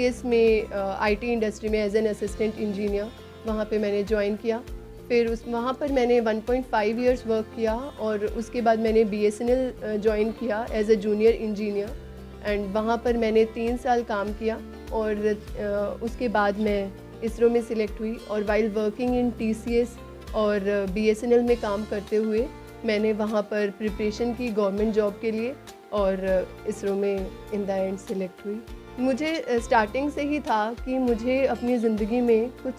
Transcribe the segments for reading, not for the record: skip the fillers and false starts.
TCS में IT industry में as an assistant engineer वहाँ पे मैंने ज्वाइन किया। फिर वहाँ पर मैंने 1.5 इयर्स वर्क किया और उसके बाद मैंने BSNL ज्वाइन किया as a junior engineer and वहाँ पर मैंने 3 साल काम किया और उसके बाद मैं इसरो में सिलेक्ट हुई और वाइल वर्किंग इन TCS और BSNL में काम करते हुए मैंने वहाँ पर प्रिपरेशन की गवर्नमेंट जॉब के लिए और इसरो में इन द एंड सिलेक्ट हुई। मुझे स्टार्टिंग से ही था कि मुझे अपनी ज़िंदगी में कुछ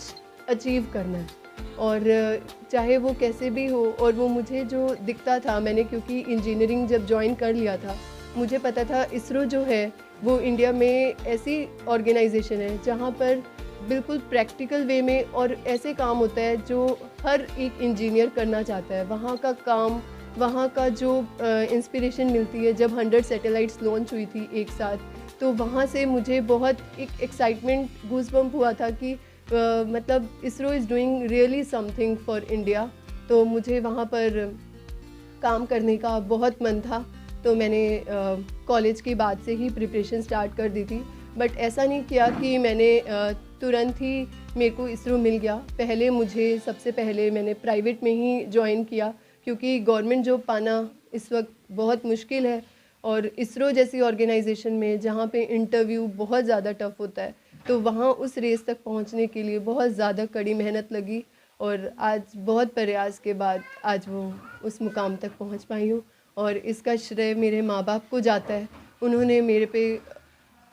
अचीव करना है और चाहे वो कैसे भी हो, और वो मुझे जो दिखता था, मैंने क्योंकि इंजीनियरिंग जब ज्वाइन कर लिया था मुझे पता था इसरो जो है वो इंडिया में ऐसी ऑर्गेनाइजेशन है जहाँ पर बिल्कुल प्रैक्टिकल वे में और ऐसे काम होता है जो हर एक इंजीनियर करना चाहता है। वहाँ का काम, वहाँ का जो इंस्पिरेशन मिलती है। जब 100 सैटेलाइट्स लॉन्च हुई थी एक साथ, तो वहाँ से मुझे बहुत एक एक्साइटमेंट, गूज़बम्प हुआ था कि मतलब ISRO is doing really something for India. तो मुझे वहाँ पर काम करने का बहुत मन था। तो मैंने कॉलेज के बाद से ही प्रिपरेशन स्टार्ट कर दी थी, बट ऐसा नहीं किया कि मैंने तुरंत ही मेरे को इसरो मिल गया। पहले मुझे सबसे पहले मैंने प्राइवेट में ही ज्वाइन किया क्योंकि गवर्नमेंट जॉब पाना इस वक्त बहुत मुश्किल है और इसरो जैसी ऑर्गेनाइजेशन में जहाँ पे इंटरव्यू बहुत ज़्यादा टफ होता है, तो वहाँ उस रेस तक पहुँचने के लिए बहुत ज़्यादा कड़ी मेहनत लगी और आज बहुत प्रयास के बाद आज वो उस मुकाम तक पहुँच पाई हूँ। और इसका श्रेय मेरे माँ बाप को जाता है। उन्होंने मेरे पे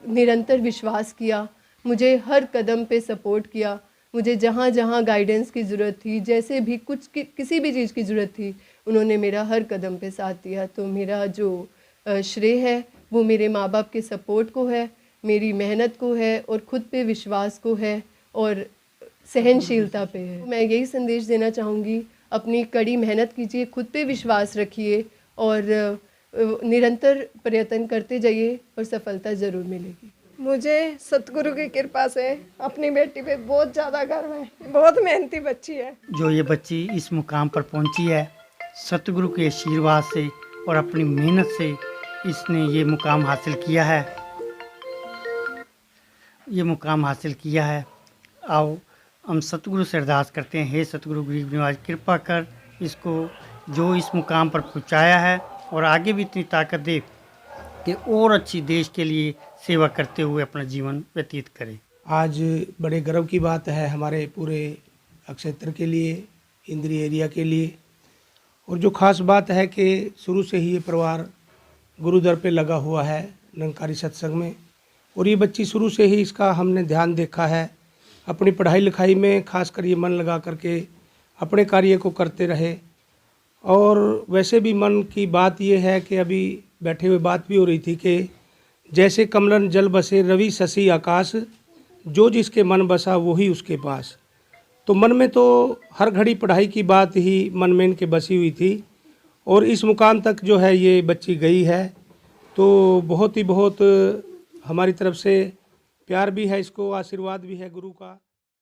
निरंतर विश्वास किया, मुझे हर कदम पे सपोर्ट किया। मुझे जहाँ जहाँ गाइडेंस की ज़रूरत थी, जैसे भी किसी भी चीज़ की ज़रूरत थी, उन्होंने मेरा हर कदम पे साथ दिया। तो मेरा जो श्रेय है वो मेरे माँ बाप के सपोर्ट को है, मेरी मेहनत को है और ख़ुद पे विश्वास को है और सहनशीलता पे है। मैं यही संदेश देना चाहूँगी, अपनी कड़ी मेहनत कीजिए, खुद पे विश्वास रखिए और निरंतर प्रयत्न करते जाइए और सफलता ज़रूर मिलेगी। मुझे सतगुरु की कृपा से अपनी बेटी पे बहुत ज़्यादा गर्व है। बहुत मेहनती बच्ची है। जो ये बच्ची इस मुकाम पर पहुंची है, सतगुरु के आशीर्वाद से और अपनी मेहनत से इसने ये मुकाम हासिल किया है। आओ हम सतगुरु से अरदास करते हैं, हे सतगुरु गरीब निवाज, कृपा कर इसको जो इस मुकाम पर पहुंचाया है और आगे भी इतनी ताकत दे कि और अच्छी देश के लिए सेवा करते हुए अपना जीवन व्यतीत करें। आज बड़े गर्व की बात है हमारे पूरे क्षेत्र के लिए, इंद्री एरिया के लिए। और जो ख़ास बात है कि शुरू से ही ये परिवार गुरुदर पे लगा हुआ है निरंकारी सत्संग में, और ये बच्ची शुरू से ही इसका हमने ध्यान देखा है। अपनी पढ़ाई लिखाई में खास कर ये मन लगा करके अपने कार्य को करते रहे। और वैसे भी मन की बात ये है कि अभी बैठे हुए बात भी हो रही थी कि जैसे कमलन जल बसे रवि शशि आकाश, जो जिसके मन बसा वही उसके पास। तो मन में तो हर घड़ी पढ़ाई की बात ही मन में इनके बसी हुई थी और इस मुकाम तक जो है ये बच्ची गई है। तो बहुत हमारी तरफ से प्यार भी है, इसको आशीर्वाद भी है गुरु का।